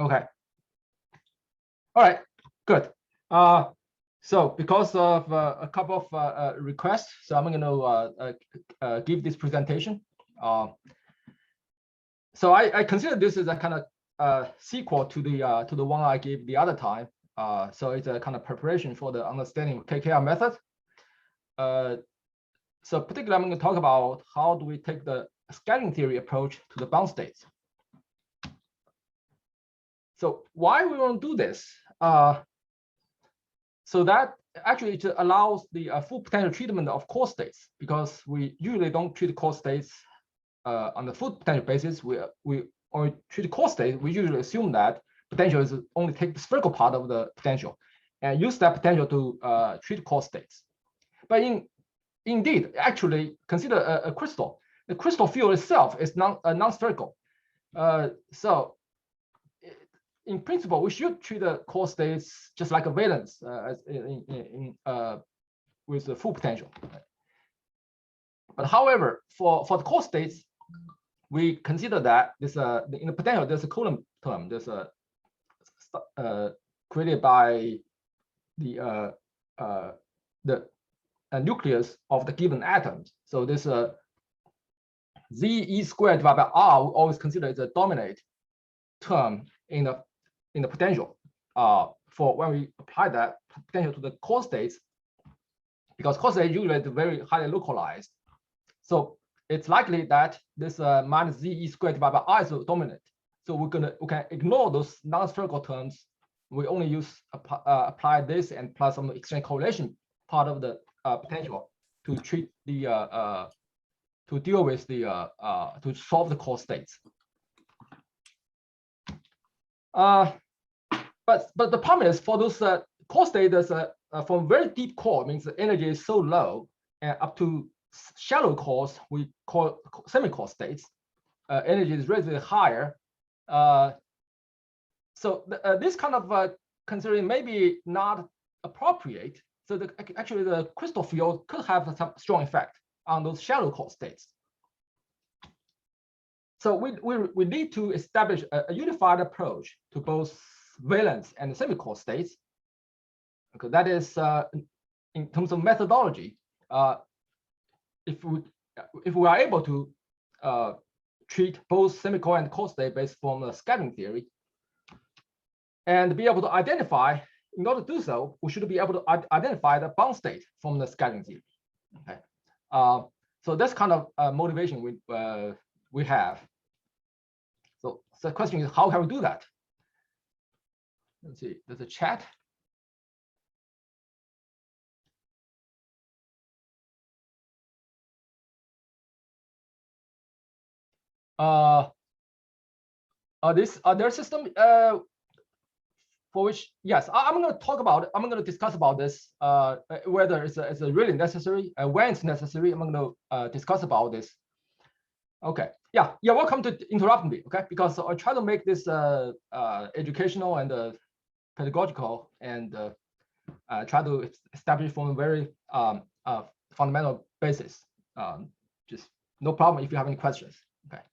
Okay. All right. Good. So because of a couple of requests, so I'm going to give this presentation. So I consider this as a kind of sequel to the one I gave the other time. So it's a kind of preparation for the understanding KKR method. So particularly, I'm going to talk about how do we take the scattering theory approach to the bound states. So why we want to do this? So that actually it allows the full potential treatment of core states, because we usually don't treat core states on the full potential basis. We only treat core state. We usually assume that potential is only take the spherical part of the potential and use that potential to treat core states. But indeed, actually, consider a crystal. The crystal field itself is non-spherical. So in principle, we should treat the core states just like a valence with the full potential. But however, for the core states, we consider that this in the potential there's a Coulomb term. There's a created by the nucleus of the given atoms. So this Z squared divided by R we always consider as a dominant term in the potential for when we apply that potential to the core states, because core states usually is very highly localized. So it's likely that this minus Z squared divided by R is dominant. So we can ignore those non-spherical terms. We only use apply this and plus some exchange correlation part of the potential to treat the to deal with the to solve the core states. But the problem is for those core states, from very deep core means the energy is so low, and up to shallow cores we call semi-core states, energy is relatively higher. So this kind of considering maybe not appropriate. So actually the crystal field could have some strong effect on those shallow core states. So we need to establish a unified approach to both valence and semi-core states. Okay, that is in terms of methodology. If we are able to treat both semi-core and core state based from the scattering theory, and be able to identify, in order to do so, we should be able to identify the bound state from the scattering theory. Okay, so that's kind of motivation we have. So the question is, how can we do that? Let's see, there's a chat. Their system for which, yes, I'm going to talk about it. I'm going to discuss about this, whether it's really necessary, when it's necessary. I'm going to discuss about this. Okay, yeah, welcome to interrupt me, okay? Because I try to make this educational and pedagogical, and try to establish from a very fundamental basis. Just no problem if you have any questions, okay?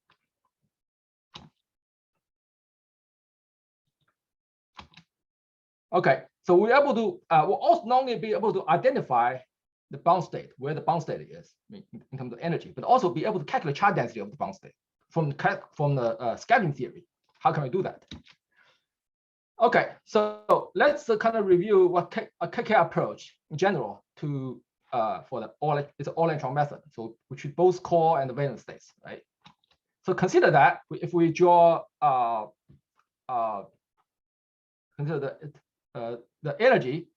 Okay, so we're able to, we'll also not only be able to identify the bound state, where the bound state is in terms of energy, but also be able to calculate charge density of the bound state from the scattering theory. How can we do that? Okay, so let's kind of review what a KKR approach in general to for the all-electron method. So we treat both core and the valence states, right? So consider that if we draw consider the energy,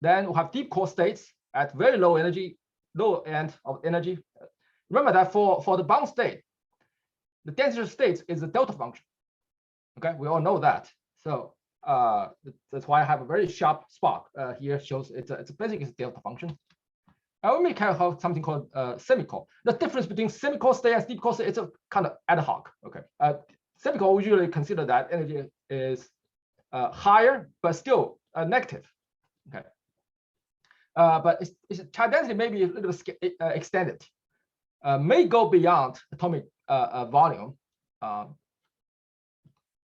then we have deep core states at very low energy, low end of energy. Remember that for the bound state, the density of states is a delta function. Okay, we all know that. So that's why I have a very sharp spot here. Shows it's basically a delta function. And we may have something called semicore. The difference between semicore state and deep core state is a kind of ad hoc. Okay, semicore we usually consider that energy is higher but still negative. Okay, but its charge density may be a little bit extended, may go beyond atomic volume.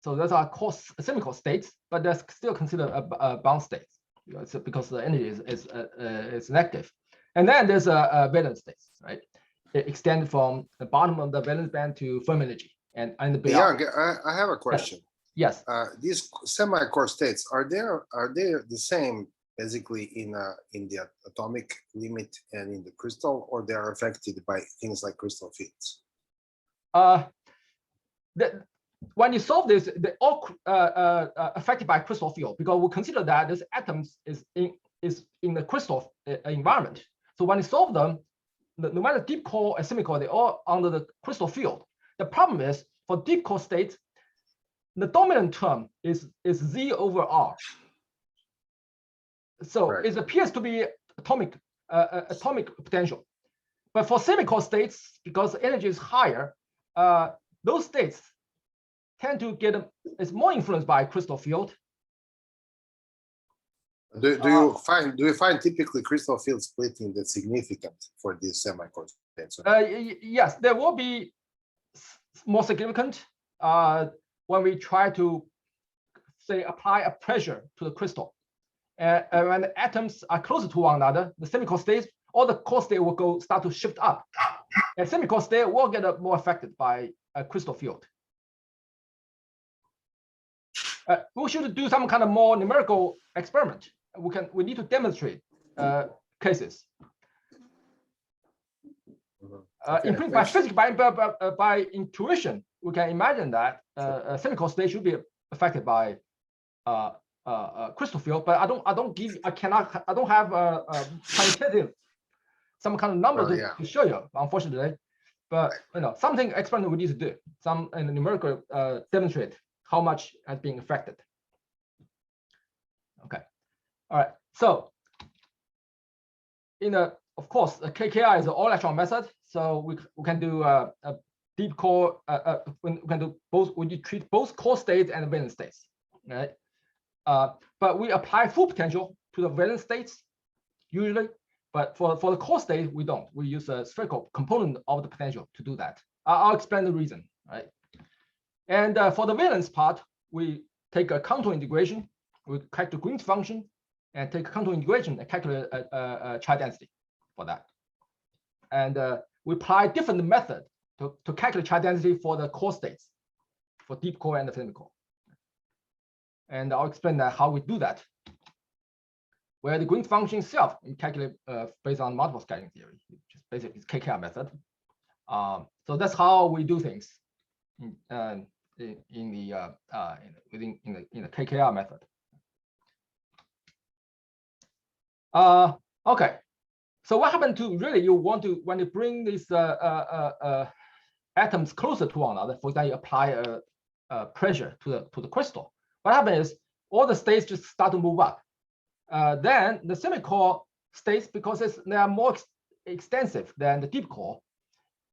So those are spherical states, but they're still considered bound states because the energy is negative. And then there's a valence states, right? It extends from the bottom of the valence band to firm energy and beyond. Yeah, I have a question. Yes. These semi-core states, are they the same basically in the atomic limit and in the crystal, or they are affected by things like crystal fields? When you solve this, they're all affected by crystal field, because we consider that this atoms is in the crystal environment. So when you solve them, no matter deep core or semi-core, they're all under the crystal field. The problem is for deep core states, the dominant term is Z over R. So Right. it appears to be atomic potential. But for semi-core states, because energy is higher, those states tend to get is more influenced by crystal field. Do you find typically crystal field splitting that's significant for these semi-core states? Yes, there will be more significant when we try to say apply a pressure to the crystal. And when the atoms are closer to one another, the semi-core states, all the core state will start to shift up. And semi-core state will get more affected by a crystal field. We should do some kind of more numerical experiment. We need to demonstrate cases. Okay, By physics, by intuition, we can imagine that a semi-core state should be affected by crystal field. But I don't have quantitative some kind of number to show you, unfortunately. But something experiment we need to do, some numerical demonstrate how much has been affected. Okay, all right. So of course, the KKR is an all-electron method, so we can do a deep core. We can do both. We treat both core states and valence states, right? But we apply full potential to the valence states usually. But for the core state, we don't. We use a spherical component of the potential to do that. I'll explain the reason, right? And for the valence part, we take a contour integration. We calculate the Green's function and take a contour integration and calculate a charge density for that. And we apply different method to calculate charge density for the core states, for deep core and the semi-core. And I'll explain that how we do that. Where the Green's function itself we calculate based on multiple scaling theory, which is basically KKR method. So that's how we do things in the KKR method. Okay, so what happened to really when you bring these atoms closer to one another? For example, you apply a pressure to the crystal. What happens is all the states just start to move up. Then the semi-core states, because they are more extensive than the deep core,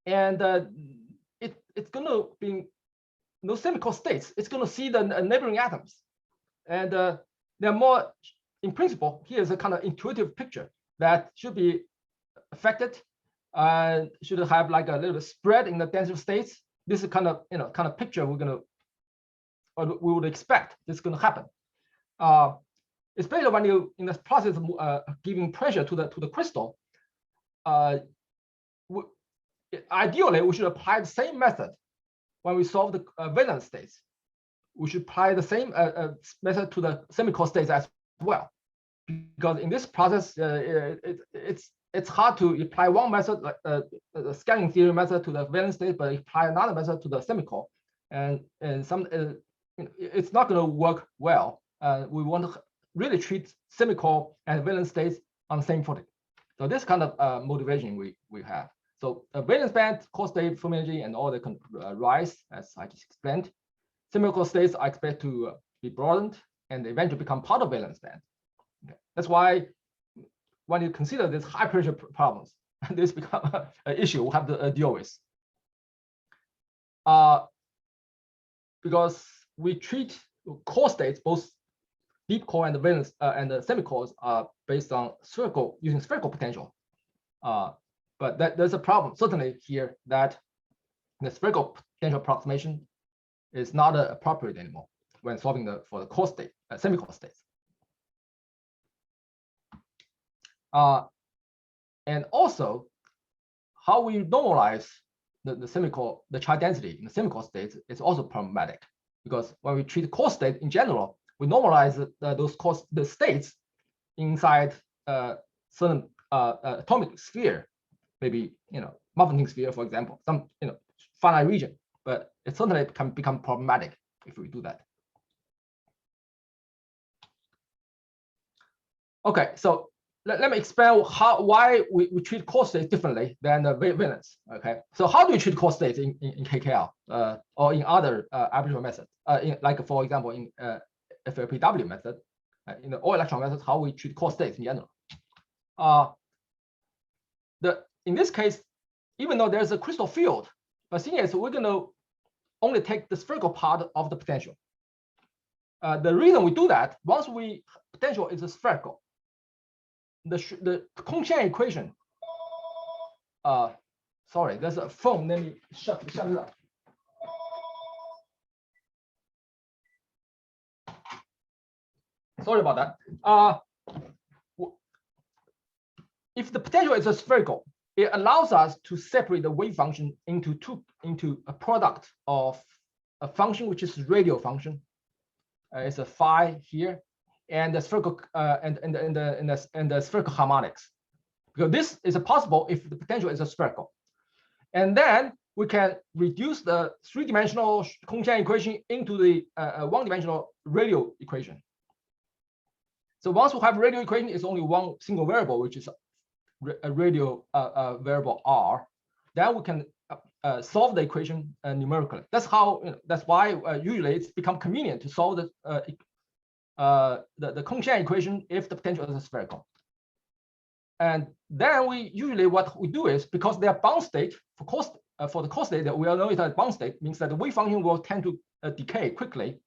and it's going to be those semi-core states. It's going to see the neighboring atoms, and they're more. In principle, here's a kind of intuitive picture that should be affected. Should have like a little spread in the denser states. This is kind of picture we would expect this is going to happen. Especially when you in the process of giving pressure to the crystal. Ideally, we should apply the same method when we solve the valence states. We should apply the same method to the semi-core states as well, because in this process, it's hard to apply one method, like the scaling theory method, to the valence state, but apply another method to the semi-core, and it's not going to work well. We want to really treat semi-core and valence states on the same footing. So this kind of motivation we have. So a valence band, core state, firm energy, and all they can rise, as I just explained. Semi-core states are expected to be broadened and eventually become part of valence band. Okay. That's why when you consider these high pressure problems, this become an issue we have to deal with. Because we treat core states, both deep core and the valence and the semi-cores, are based on using spherical potential. But there's a problem certainly here, that the spherical potential approximation is not appropriate anymore when solving for the core state, semi-core states. And also, how we normalize the semi-core, the charge density in the semi-core states is also problematic, because when we treat core state in general, we normalize the states inside certain atomic sphere, maybe Muffin sphere, for example, some finite region, but it certainly can become problematic if we do that. Okay, so let me explain why we treat core states differently than the wavelengths. Okay, so how do we treat core states in KKR or in other arbitrary methods? Like for example, in FLPW method, in the all electron method, how we treat core states in general. In this case, even though there's a crystal field, the thing is we're going to only take the spherical part of the potential. The reason we do that, once potential is spherical, the Kong-Shan equation. Sorry, there's a phone. Let me shut it up. Sorry about that. If the potential is spherical, it allows us to separate the wave function into a product of a function which is radial function. It's a phi here, and the spherical and the spherical harmonics. Because this is possible if the potential is spherical, and then we can reduce the three-dimensional Kong-Shan equation into the one-dimensional radial equation. So once we have radial equation, it's only one single variable, which is a radial variable r. Then we can solve the equation numerically. That's how. That's why usually it's become convenient to solve the Kong-Shan equation if the potential is spherical. And then what we do is, because they are bound state for the core state that we all know is a bound state, means that the wave function will tend to decay quickly.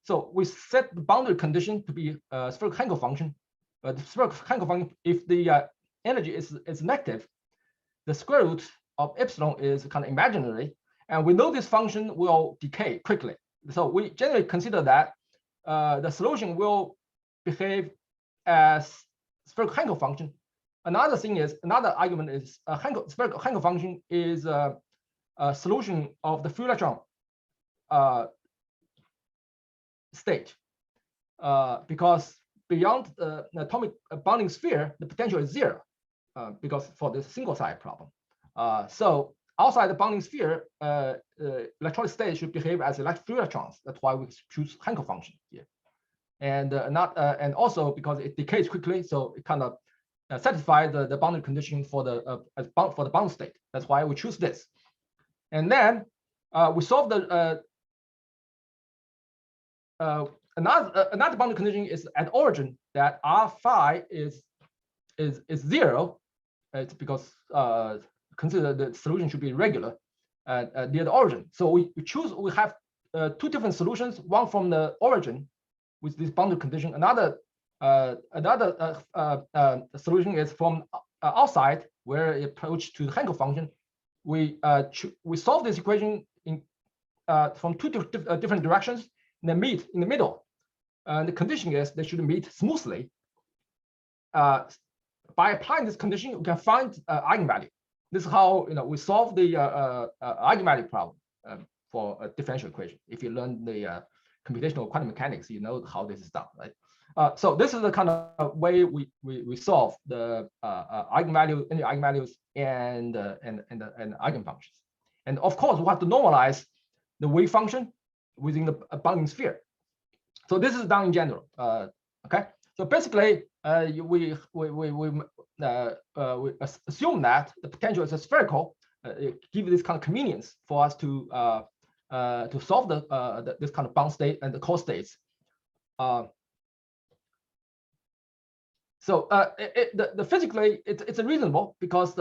So we set the boundary condition to be a spherical Hankel function. But the spherical Hankel function, if the energy is negative, the square root of epsilon is kind of imaginary, and we know this function will decay quickly. So we generally consider that the solution will behave as spherical Hankel function. Another argument is spherical Hankel function is a solution of the free electron state, because beyond the atomic bounding sphere, the potential is zero, because for this single side problem. So outside the bounding sphere, electronic state should behave as free electrons. That's why we choose Hankel function here, and and also because it decays quickly, so it kind of satisfies the boundary condition for the bound state. That's why we choose this, and then we solve the another boundary condition is at origin that r phi is zero. It's because consider the solution should be regular near the origin. So we have two different solutions, one from the origin with this boundary condition. Another solution is from outside, where it approach to the Hankel function. We solve this equation from two different directions, and they meet in the middle. And the condition is they should meet smoothly. By applying this condition, we can find eigenvalue. This is how we solve the eigenvalue problem for a differential equation. If you learn the computational quantum mechanics, you know how this is done, right? So this is the kind of way we solve the energy eigenvalues and eigenfunctions. And of course, we have to normalize the wave function within the bounding sphere. So this is done in general. Okay. So basically, we assume that the potential is spherical. It gives this kind of convenience for us to solve this kind of bound state and the core states. So physically, it's reasonable because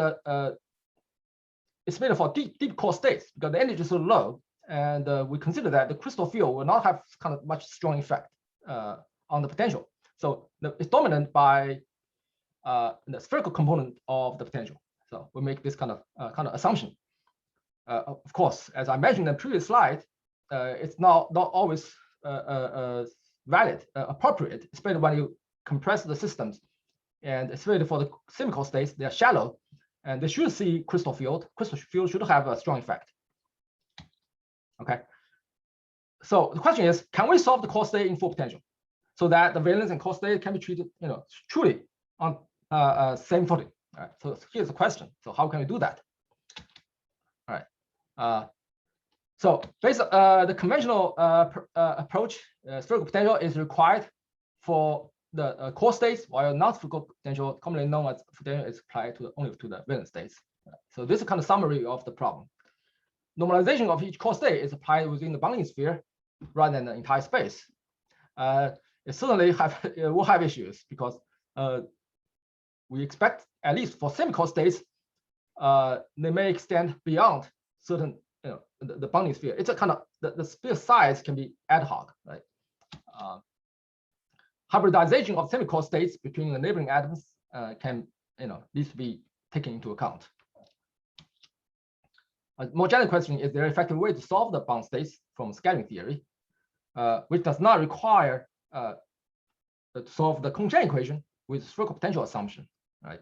it's made for deep core states because the energy is so low, and we consider that the crystal field will not have kind of much strong effect on the potential. So it's dominant by the spherical component of the potential. So we make this kind of assumption. Of course, as I mentioned in the previous slide, it's not always valid, appropriate, especially when you compress the systems, and especially for the spherical states, they are shallow, and they should see crystal field. Crystal field should have a strong effect. Okay. So the question is, can we solve the core state in full potential, so that the valence and core state can be treated, truly on same footing? All right. So here's the question. So how can we do that? All right. So based the conventional approach, spherical potential is required for the core states, while non-spherical potential, commonly known as potential, is applied only to the valence states. So this is kind of summary of the problem. Normalization of each core state is applied within the bounding sphere rather than the entire space. It certainly will have issues, because we expect, at least for semi-core states, they may extend beyond certain, the bounding sphere. It's a kind of, the sphere size can be ad hoc, right? Hybridization of semi-core states between the neighboring atoms can, needs to be taken into account. A more general question: is there an effective way to solve the bound states from scattering theory, which does not require to solve the Kohn-Chern equation with spherical potential assumption, right?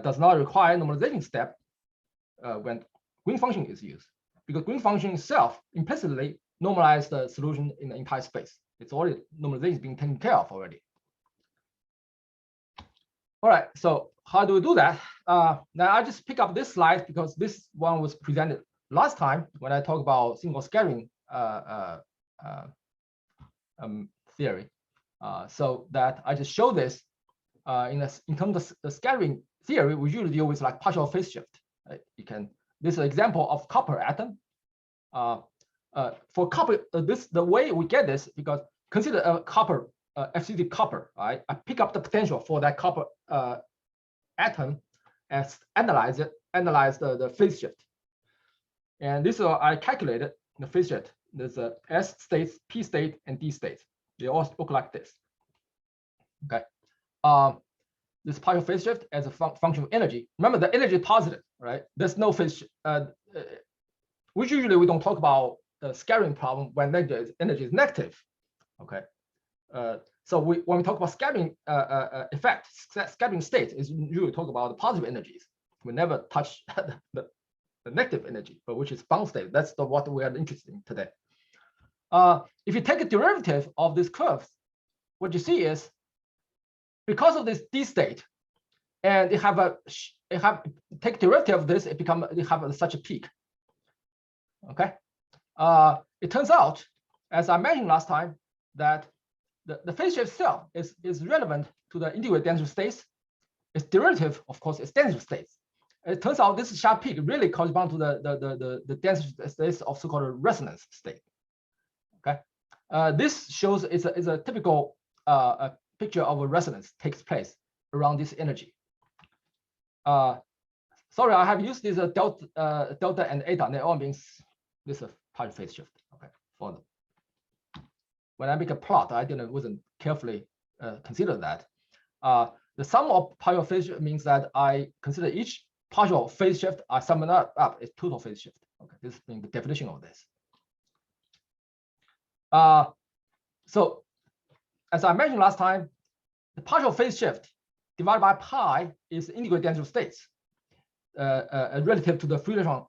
Does not require normalization step when Green function is used, because Green function itself implicitly normalizes the solution in the entire space. It's already, normalization is being taken care of already. All right, so how do we do that? Now I just pick up this slide because this one was presented last time when I talked about single scattering theory. So that I just show this in terms of the scattering theory, we usually deal with like partial phase shift. Right? This is an example of copper atom. For copper, the way we get this, because consider a copper, FCD copper, right? I pick up the potential for that copper atom and analyze the phase shift. And this I calculated the phase shift. There's a S states, P state, and D state. They all look like this. Okay. This partial phase shift as a function of energy. Remember, the energy is positive, right? There's no phase. Which usually we don't talk about the scattering problem when energy is negative. Okay. So when we talk about scattering effect, scattering state is usually talk about the positive energies. We never touch the negative energy, but which is bound state. That's what we are interested in today. If you take a derivative of this curve, what you see is, because of this D state, and take derivative of this, it have such a peak. Okay. It turns out, as I mentioned last time, that the phase shift itself is relevant to the integrated density states. Its derivative, of course, is density states. It turns out this sharp peak really corresponds to the density states of so-called resonance state. Okay. This shows it's a typical picture of a resonance takes place around this energy. Sorry, I have used this delta and eta. They all means this is a partial phase shift. Okay, for them. When I make a plot, I wasn't carefully consider that. The sum of partial phase shift means that I consider each partial phase shift, I sum it up is total phase shift. Okay, this is the definition of this. So as I mentioned last time, the partial phase shift divided by pi is integrated density states relative to the Friedrichshain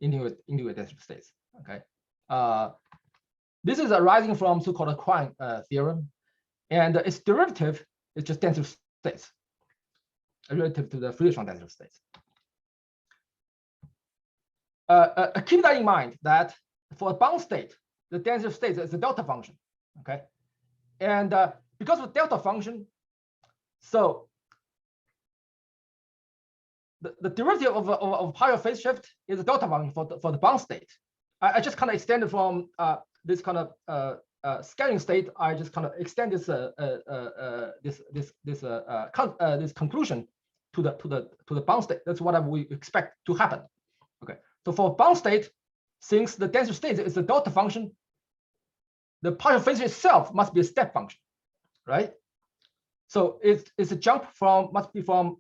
integrated density states. Okay, this is arising from so-called Quine theorem, and its derivative is just density states relative to the Friedrichshain density states. Keep that in mind that for a bound state, the density of states is a delta function. Okay, and because of delta function, so the derivative of partial phase shift is a delta function for the bound state. I just kind of extended from this kind of scattering state. I just kind of extend this this conclusion to the bound state. That's what we expect to happen. Okay, so for bound state, since the density state is a delta function, the partial phase shift itself must be a step function, right? So it's a jump must be from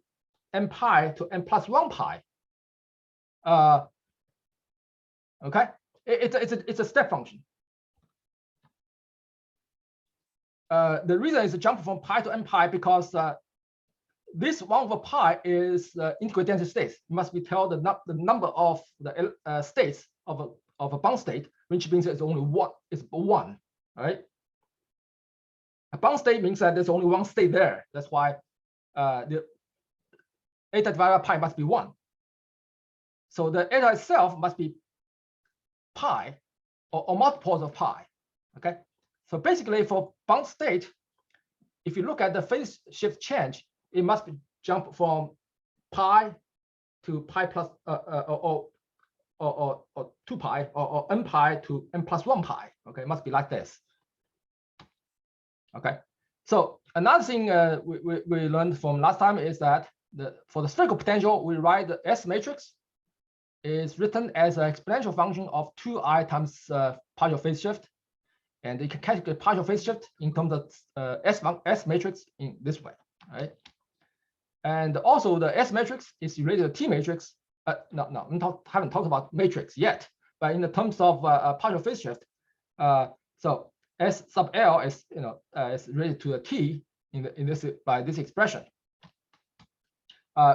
n pi to n plus 1 pi. Okay, It's a step function. The reason is a jump from pi to n pi because this 1/pi is integrated density states. It must be tell the number of the states of a bound state, which means it's only one. It's one, right? A bound state means that there's only one state there. That's why the eta divided by pi must be 1. So the eta itself must be pi or multiples of pi. Okay. So basically, for bound state, if you look at the phase shift change, it must be jump from pi to pi plus or 2 pi or n pi to n plus 1 pi. Okay, it must be like this. Okay. So another thing we learned from last time is that for the spherical potential, we write the S matrix is written as an exponential function of 2i times partial phase shift. And you can calculate partial phase shift in terms of S matrix in this way, right? And also the S matrix is related to T matrix. No, haven't talked about matrix yet, but in the terms of partial phase shift, so S sub L is is related to a T in this by this expression.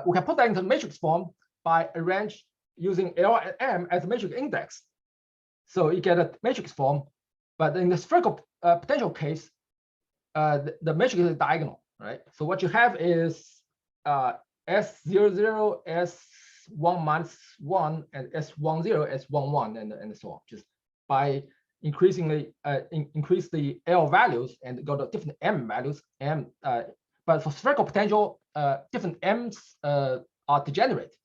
We can put that into matrix form by arrange using L and M as a matrix index. So you get a matrix form. But in the spherical potential case, the matrix is diagonal, right? So what you have is S00, S1 minus 1, and S10, S11, and so on. Just by increasingly increase the L values and go to different M values. But for spherical potential, different M's are degenerate.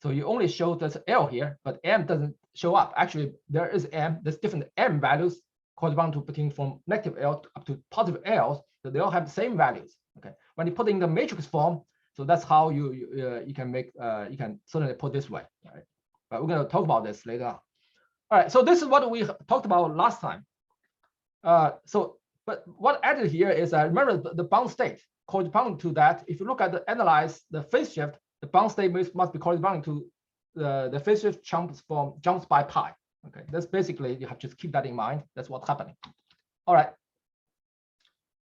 So you only show there's L here, but M doesn't show up. Actually, there is M. There's different M values correspond to between from negative L up to positive L, so they all have the same values. Okay, when you put in the matrix form, so that's how you can make you can certainly put this way. Right? But we're going to talk about this later on. All right, so this is what we talked about last time. But what added here is remember the bound state corresponding to that. If you look at analyze the phase shift, the bound state must be corresponding to the phase shift jumps by pi. Okay, that's basically, you have to just keep that in mind. That's what's happening. All right.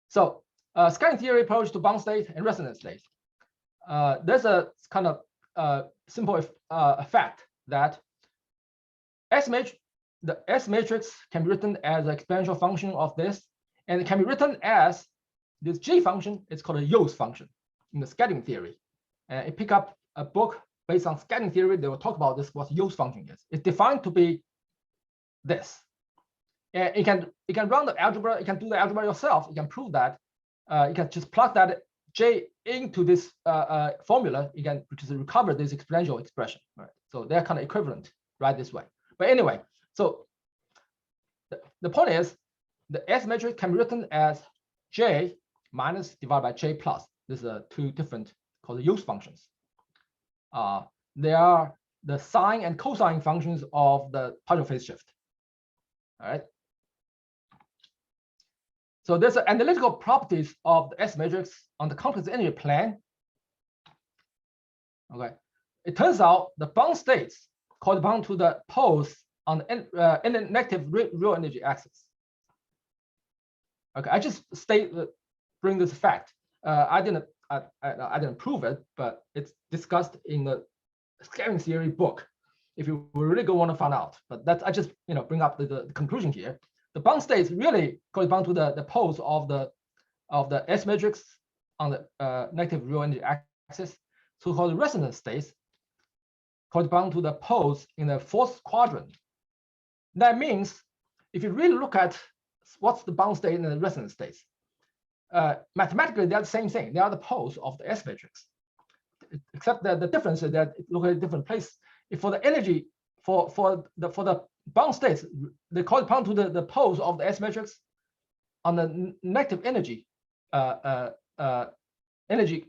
So scattering theory approach to bound state and resonance state. There's a kind of simple fact that the S matrix can be written as an exponential function of this, and it can be written as this G function. It's called a Yost function in the scattering theory. And it pick up a book based on scattering theory. They will talk about this, what Yost function is. It's defined to be this. And you can run the algebra. You can do the algebra yourself. You can prove that. You can just plug that J into this formula. You can just recover this exponential expression. Right? So they're kind of equivalent, right? This way. But anyway, so the point is the S matrix can be written as J minus divided by J plus. These are two different called Yost functions. They are the sine and cosine functions of the partial phase shift. All right. So there's an analytical properties of the S matrix on the complex energy plane. Okay. It turns out the bound states correspond to the poles on the negative real energy axis. Okay. I just bring this fact. I didn't prove it, but it's discussed in the scattering theory book. If you really go want to find out, but that's I just bring up the conclusion here. The bound states really correspond to the poles of the S matrix on the negative real energy axis. So-called resonance states correspond to the poles in the fourth quadrant. That means if you really look at what's the bound state and the resonance states, mathematically they're the same thing. They are the poles of the S matrix, except that the difference is that it look at a different place. If for the energy for the bound states, they correspond to the poles of the S matrix on the negative energy real energy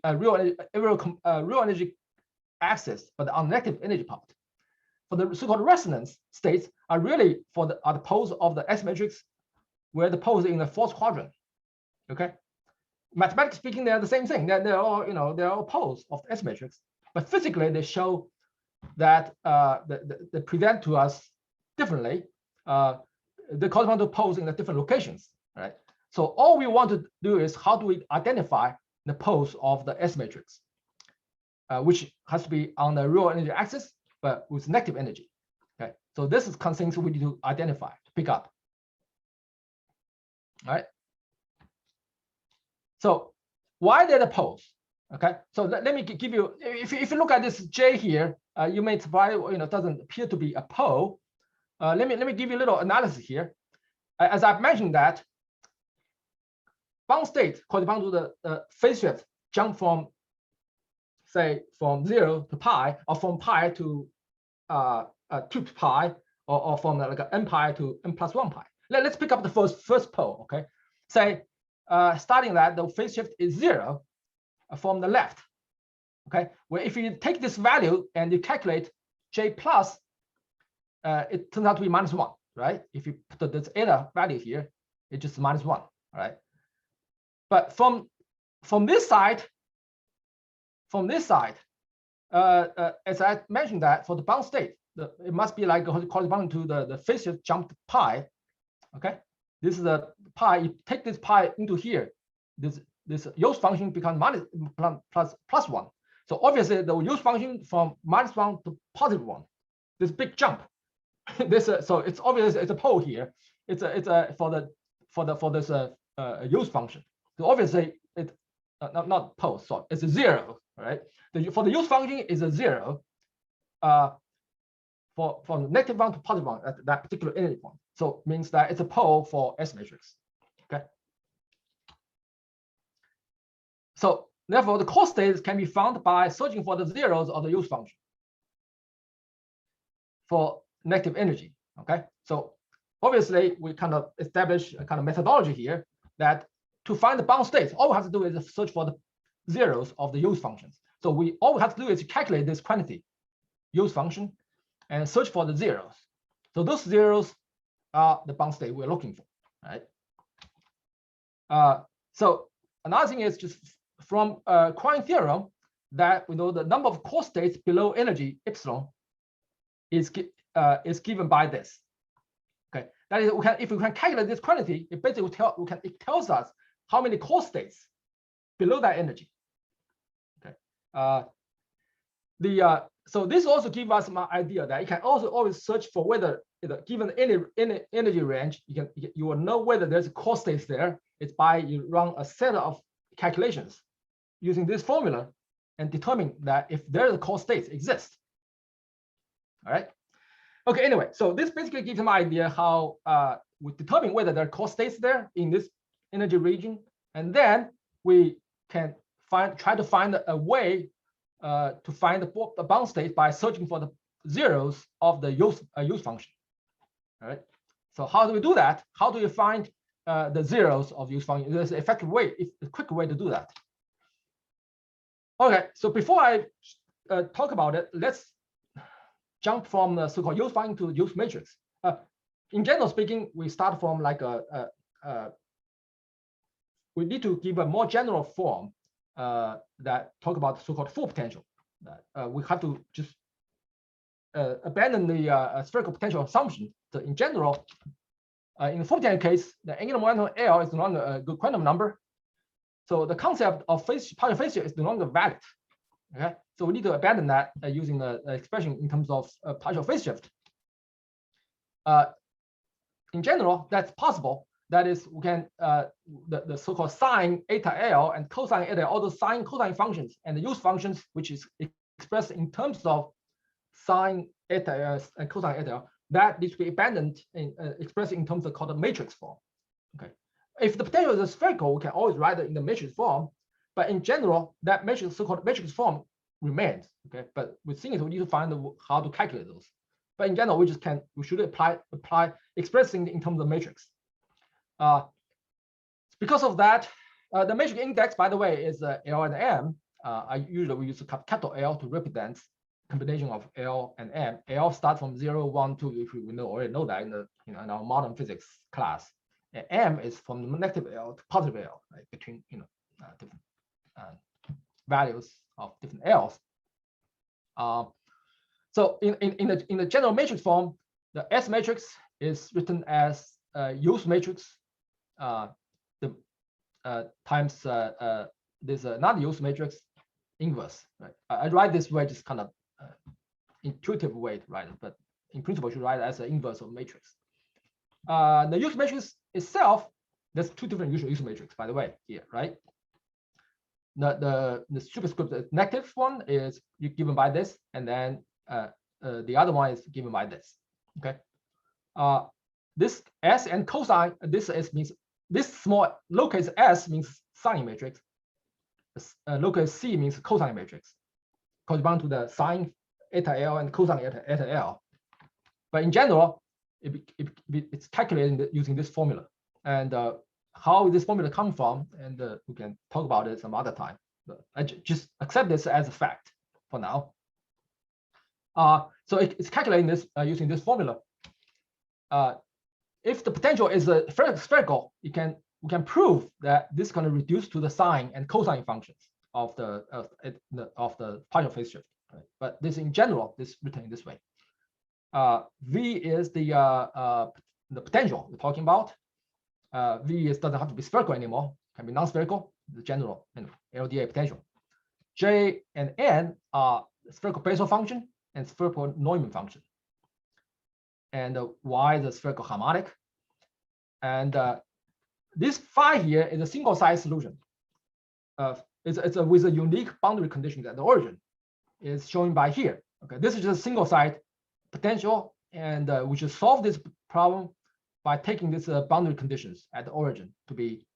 axis, but on the negative energy part. For the so-called resonance states are really the poles of the S matrix, where the poles in the fourth quadrant. Okay, mathematically speaking, they are the same thing. They're all they're all poles of the S matrix, but physically they show that they present to us differently. They correspond to poles in the different locations, right? So all we want to do is how do we identify the poles of the S matrix, which has to be on the real energy axis, but with negative energy. Okay, so this is kind of things we need to identify, to pick up. All right. So why they're the poles? Okay, so let me give you. If you look at this J here, you may surprise. Doesn't appear to be a pole. Let me give you a little analysis here. As I've mentioned that bound state corresponds to the phase shift jump from, say, from 0 to pi, or from pi to 2 pi, or from like n pi to n plus 1 pi. Let's pick up the first pole. Okay, say starting that the phase shift is 0 from the left. Okay, where if you take this value and you calculate J plus, it turns out to be -1, right? If you put this eta value here, it's just -1, right? But from this side, as I mentioned that for the bound state, it must be like corresponding to the phase shift jump pi. Okay, this is the pi. You take this pi into here, this Yost function becomes plus 1. So obviously the Yost function from -1 to +1, this big jump. So it's obvious it's a pole here. It's a for this Yost function. So obviously it not pole. So it's a 0, right? For the Yost function is a 0. From -1 to +1 at that particular energy point. So it means that it's a pole for S matrix. Okay. So therefore, the core states can be found by searching for the zeros of the Yost function for negative energy. Okay. So obviously, we kind of establish a kind of methodology here that to find the bound states, all we have to do is search for the zeros of the Yost functions. So all we have to do is calculate this quantity, Yost function, and search for the zeros. So those zeros are the bound state we're looking for, right? So another thing is just from Quine theorem that we know the number of core states below energy epsilon is given by this. Okay, that is, if we can calculate this quantity, it basically it tells us how many core states below that energy. Okay, so this also gives us my idea that you can also always search for whether, given any energy range, you will know whether there's a core states there. It's by you run a set of calculations using this formula and determine that if there's a core states exist. All right. Okay. Anyway, so this basically gives an idea how we determine whether there are core states there in this energy region, and then we can try to find a way to find the bound state by searching for the zeros of the Yost function. All right. So how do we do that? How do you find the zeros of Yost function? There's an effective way, a quick way to do that. Okay. So before I talk about it, let's jump from the so-called Yost function to Yost matrix. In general speaking, we start from like we need to give a more general form that talk about so-called full potential. We have to just abandon the spherical potential assumption. So in general, in the full potential case, the angular momentum L is no longer a good quantum number. So the concept of partial phase shift is no longer valid. Okay, so we need to abandon that using the expression in terms of partial phase shift. In general, that's possible. That is, we can the so-called sine eta L and cosine eta L, all those sine cosine functions and the Yost functions, which is expressed in terms of sine eta L and cosine eta L, that needs to be abandoned in expressed in terms of called the matrix form. Okay, if the potential is spherical, we can always write it in the matrix form. But in general, that matrix, so-called matrix form, remains. Okay, but with things we need to find how to calculate those. But in general, we should apply expressing in terms of matrix. Because of that, the matrix index, by the way, is L and M. Usually we use a capital L to represent combination of L and M. L starts from 0, 1, 2. If we already know that in our modern physics class. And M is from the negative L to positive L, right, between different values of different L's. So in the general matrix form, the S matrix is written as use matrix times this not use matrix inverse. Right? I write this way, just kind of intuitive way to write it, but in principle, you should write it as an inverse of matrix. The use matrix itself, there's two different use matrix, by the way, here, right? The superscript negative one is given by this, and then the other one is given by this. Okay. This S and cosine, this S means this small lowercase s means sine matrix. Lowercase c means cosine matrix, correspond to the sine eta L and cosine eta L. But in general, it's calculated using this formula. And how this formula come from, and we can talk about it some other time. But I just accept this as a fact for now. So it's calculating this using this formula. If the potential is spherical, we can prove that this is going to reduce to the sine and cosine functions of the partial phase shift. Right? But this in general, this written in this way. V is the potential we're talking about. V doesn't have to be spherical anymore; can be non-spherical. The general LDA potential. J and N are spherical Bessel function and spherical Neumann function. And Y is a spherical harmonic. And this phi here is a single side solution. It's with a unique boundary condition at the origin. Is shown by here. Okay, this is just a single side potential, and we should solve this problem by taking these boundary conditions at the origin to be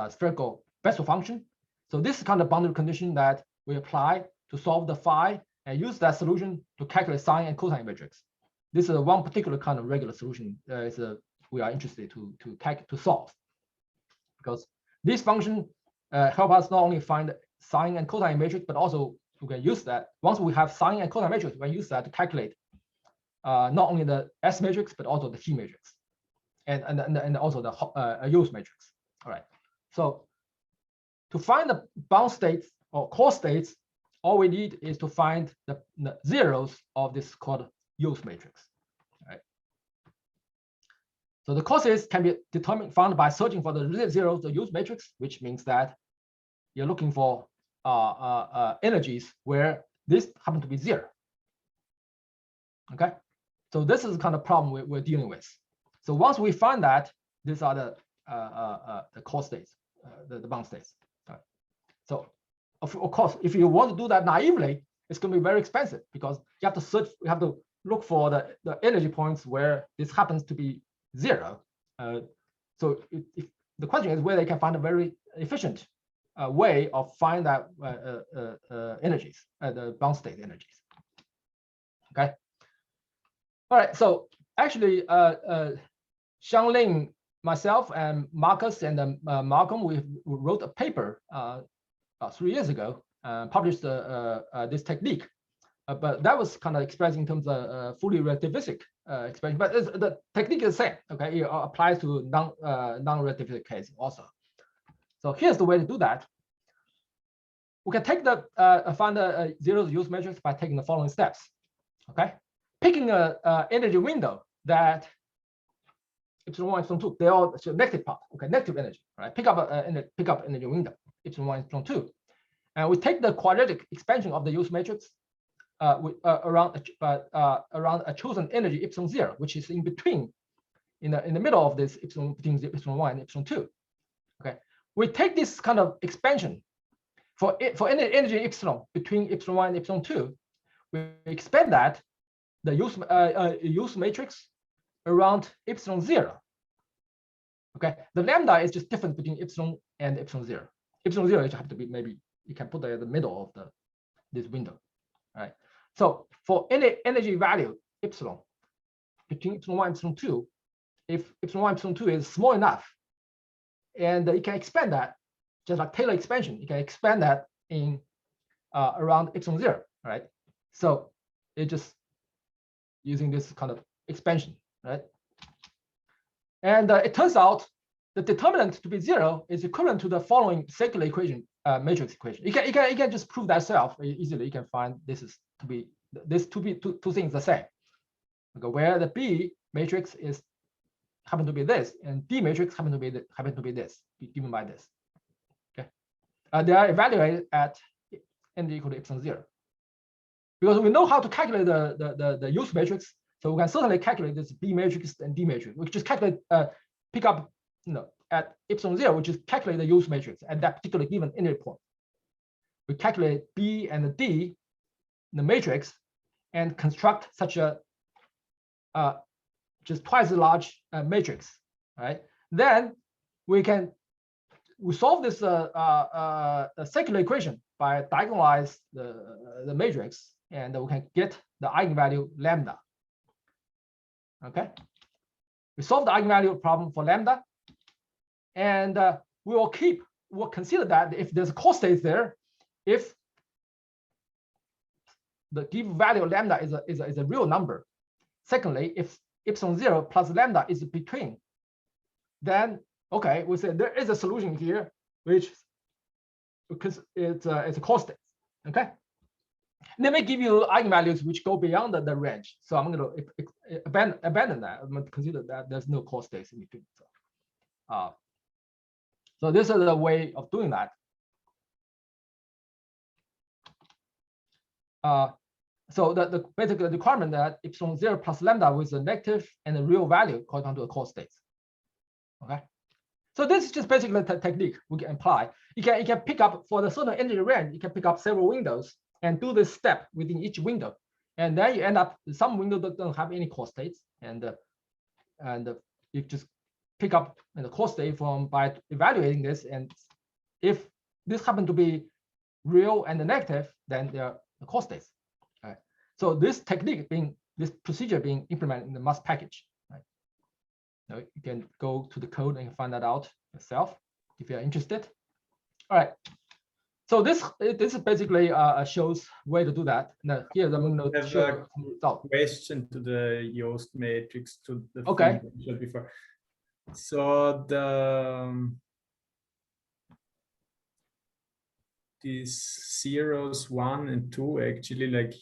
spherical Bessel function. So this is kind of boundary condition that we apply to solve the phi and use that solution to calculate sine and cosine matrix. This is one particular kind of regular solution we are interested to solve, because this function help us not only find sine and cosine matrix, but also we can use that. Once we have sine and cosine matrix, we can use that to calculate not only the S matrix, but also the T matrix, and also the use matrix. All right. So to find the bound states or core states, all we need is to find the zeros of this called use matrix. All right. So the core states can be found by searching for the zeros of the use matrix, which means that you're looking for energies where this happen to be zero. Okay, so this is the kind of problem we're dealing with. So once we find that, these are the core states, the bound states. Right. So of course, if you want to do that naively, it's going to be very expensive, because you have to search, you have to look for the energy points where this happens to be zero. So if the question is whether they can find a very efficient way of find that energies, the bound state energies. Okay. All right. So actually, Xiangling, myself, and Marcus and Malcolm, we wrote a paper 3 years ago, published this technique, but that was kind of expressed in terms of fully relativistic expression. But the technique is the same. Okay, it applies to non-relativistic case also. So here's the way to do that. We can take find the zeros use matrix by taking the following steps. Okay, picking a energy window that epsilon 1, epsilon 2, they all negative part. Okay, negative energy. Right, pick up energy window epsilon 1, epsilon 2, and we take the quadratic expansion of the use matrix around a chosen energy epsilon 0, which is in between, in the middle of this epsilon, between epsilon 1 and epsilon 2. Okay, we take this kind of expansion for any energy epsilon between epsilon 1 and epsilon 2. We expand that the use matrix around epsilon 0. Okay, the lambda is just difference between epsilon and epsilon 0. Epsilon 0 just have to be, maybe you can put that at the middle of this window. All right. So for any energy value epsilon between epsilon 1 and epsilon 2, if epsilon 1 and epsilon 2 is small enough, and you can expand that, just like Taylor expansion, you can expand that in around epsilon 0. Right. So it just using this kind of expansion, right? And it turns out the determinant to be 0 is equivalent to the following circular equation, matrix equation. You can just prove that self easily. You can find this is to be two things the same. okay, where the B matrix is happen to be this, and D matrix happen to be this, given by this. Okay, they are evaluated at n equal to epsilon 0. Because we know how to calculate the use matrix, so we can certainly calculate this B matrix and D matrix. We just calculate, pick up, at epsilon 0, which is calculate the use matrix at that particular given entry point. We calculate B and D, the matrix, and construct such a just twice as large matrix, right? Then we solve this circular equation by diagonalize the matrix, and we can get the eigenvalue lambda. Okay, we solve the eigenvalue problem for lambda, and we'll consider that if there's a costate there, if the given value of lambda is a real number. Secondly, if epsilon 0 plus lambda is between, then okay, we say there is a solution here, which because it's a costate. Okay, they may give you eigenvalues which go beyond the range. So I'm going to abandon that. I'm going to consider that there's no costates in between. So this is a way of doing that. So the basic requirement that epsilon 0 plus lambda with a negative and a real value correspond to a costate. Okay, so this is just basically the technique we can apply. You can pick up for the certain energy range. You can pick up several windows and do this step within each window, and then you end up some window that don't have any costates, and you just pick up the costate from by evaluating this, and if this happen to be real and negative, then they are the costates. Right. So this procedure being implemented in the mass package. Right. Now you can go to the code and find that out yourself if you are interested. All right. So this basically shows way to do that. Now here I'm going to show some result. Question to the Yoast matrix to the okay before. So these zeros 1 and 2 actually like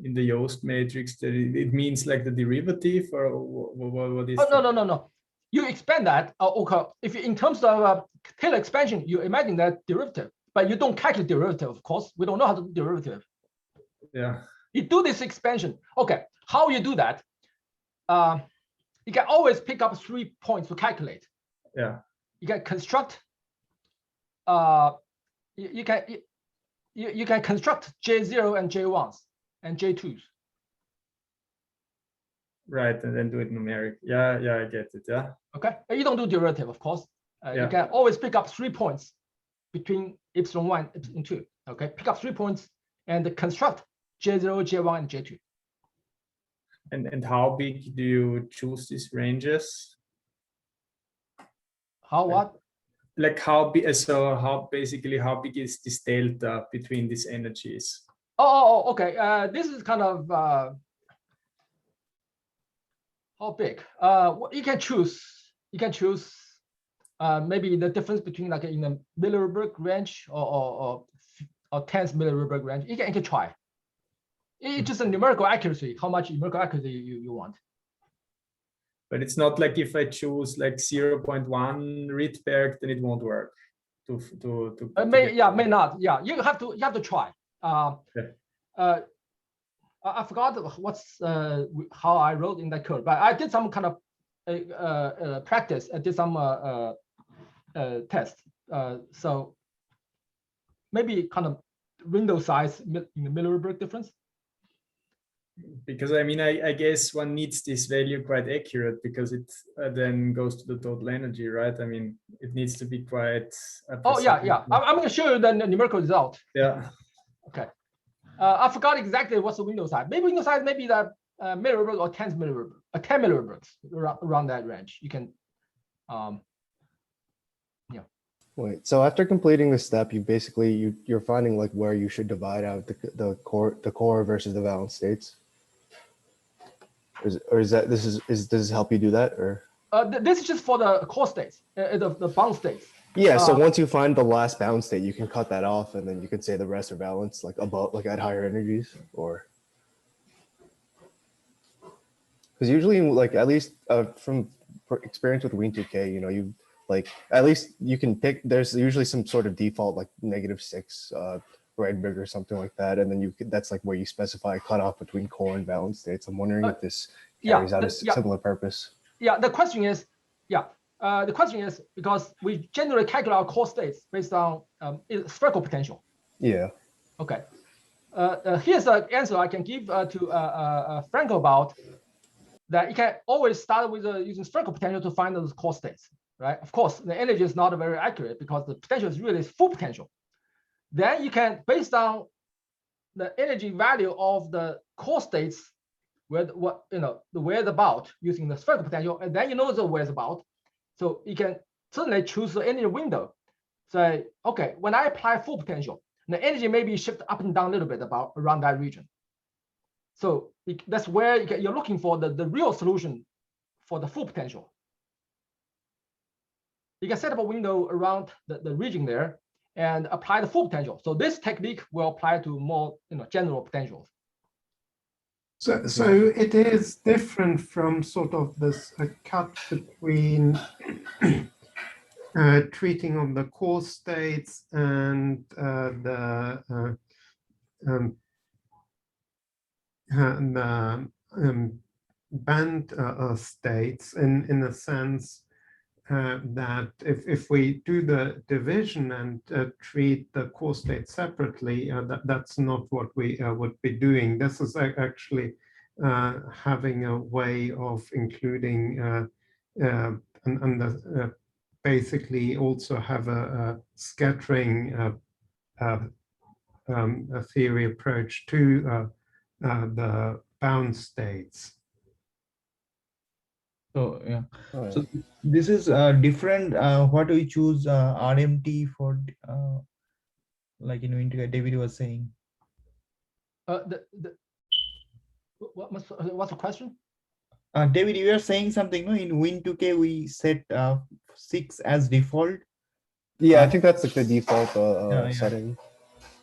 in the Yoast matrix that it means like the derivative, or what is? Oh, no. You expand that. Okay, if in terms of Taylor expansion, you imagine that derivative, but you don't calculate derivative. Of course, we don't know how to do derivative. Yeah. You do this expansion. Okay, how you do that? You can always pick up 3 points to calculate. Yeah. You can construct. You can construct J0 and J1s and J2s. Right, and then do it numeric. Yeah, I get it. Yeah. Okay, you don't do derivative, of course. Yeah. You can always pick up 3 points between epsilon 1 and epsilon 2. Okay, pick up 3 points and construct J0, J1, and J2. And how big do you choose these ranges? How what? Like how big? So how big is this delta between these energies? Oh, okay. This is kind of how big? You can choose. Maybe the difference between like in the millirieberg range or tens millirieberg range. You can try. It's just a numerical accuracy. How much numerical accuracy you want? But it's not like if I choose like 0.1 Rydberg, then it won't work. May not. Yeah, you have to try. I forgot what's how I wrote in that code, but I did some kind of practice. I did some test. So maybe kind of window size in the millirieberg difference. Because I mean, I guess one needs this value quite accurate because it then goes to the total energy, right? I mean, it needs to be quite. Oh yeah. I'm going to show you the numerical result. Yeah. Okay. I forgot exactly what's the window size. Maybe window size maybe the millirieberg or 10 milliriebergs around that range. You can, yeah. Wait. So after completing this step, you basically you're finding like where you should divide out the core versus the valence states. Does this help you do that, or? This is just for the core states, the bound states. Yeah, so once you find the last bound state, you can cut that off, and then you can say the rest are balanced, like above, like at higher energies, or. Because usually, like at least from experience with Wien2K, you know, you like at least you can pick. There's usually some sort of default like -6 Rydberg or something like that, and then that's like where you specify a cutoff between core and balance states. I'm wondering if this carries out a similar purpose. Yeah, the question is, because we generally calculate our core states based on spherical potential. Yeah. Okay. Here's the answer I can give to Franco about that. You can always start with using spherical potential to find those core states, right? Of course, the energy is not very accurate because the potential is really full potential. Then you can, based on the energy value of the core states, the whereabout using the spherical potential, and then you know the whereabout, so you can certainly choose the energy window. Say, okay, when I apply full potential, the energy may be shifted up and down a little bit around that region. So that's where you're looking for the real solution for the full potential. You can set up a window around the region there and apply the full potential. So this technique will apply to more general potentials. So it is different from sort of this cut between treating of the core states and the band states in the sense that if we do the division and treat the core state separately, that's not what we would be doing. This is actually having a way of including and basically also have a scattering a theory approach to the bound states. So yeah, All right. so this is different. What we choose RMT for, like in Wien2K, David was saying. What's the question? David, you were saying something. No, in Wien2K we set 6 as default. Yeah, I think that's like the default yeah. setting.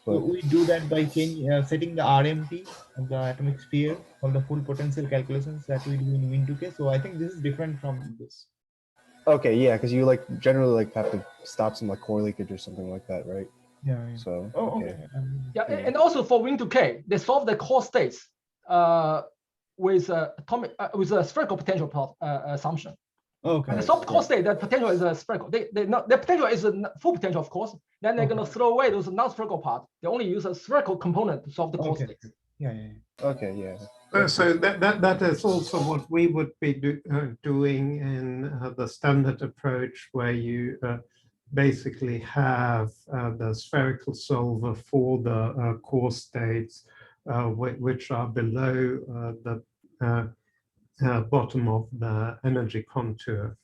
So But we do that by setting the RMT of the atomic sphere for the full potential calculations that we do in Wien2K. So I think this is different from this. okay, yeah, because you like generally like have to stop some like core leakage or something like that, right? Yeah. So Oh, okay. Yeah, and also for Wien2K, they solve the core states with a spherical potential assumption. Okay. And the soft core state, that potential is a spherical. The potential is a full potential, of course. Then they're going to throw away those non-spherical part. They only use a spherical component to solve the core states. Yeah. Okay, yeah. So that is also what we would be doing in the standard approach, where you basically have the spherical solver for the core states, which are below the bottom of the energy contour.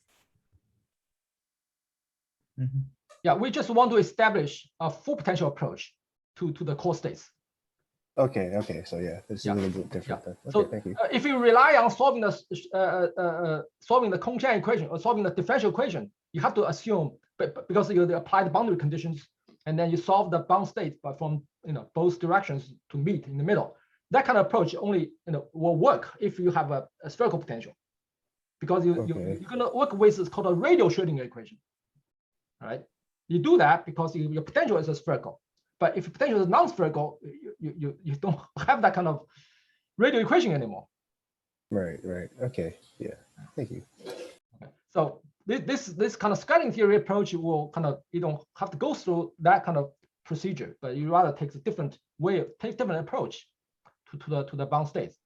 Mm-hmm. Yeah, we just want to establish a full potential approach to the core states. Okay, so yeah, this is a little bit different. Yeah. Okay, So thank you. if you rely on solving the Kong-Chen equation or solving the differential equation, you have to assume, because you apply the boundary conditions and then you solve the bound state, but from both directions to meet in the middle. That kind of approach only will work if you have a spherical potential, because you're going to work with what's called a radial Schrodinger equation. All right, you do that because your potential is a spherical. But if your potential is non-spherical, you don't have that kind of radial equation anymore. Right. Okay, yeah. Thank you. Okay. So this kind of scattering theory approach will you don't have to go through that kind of procedure, but you rather take a different approach to the bound states.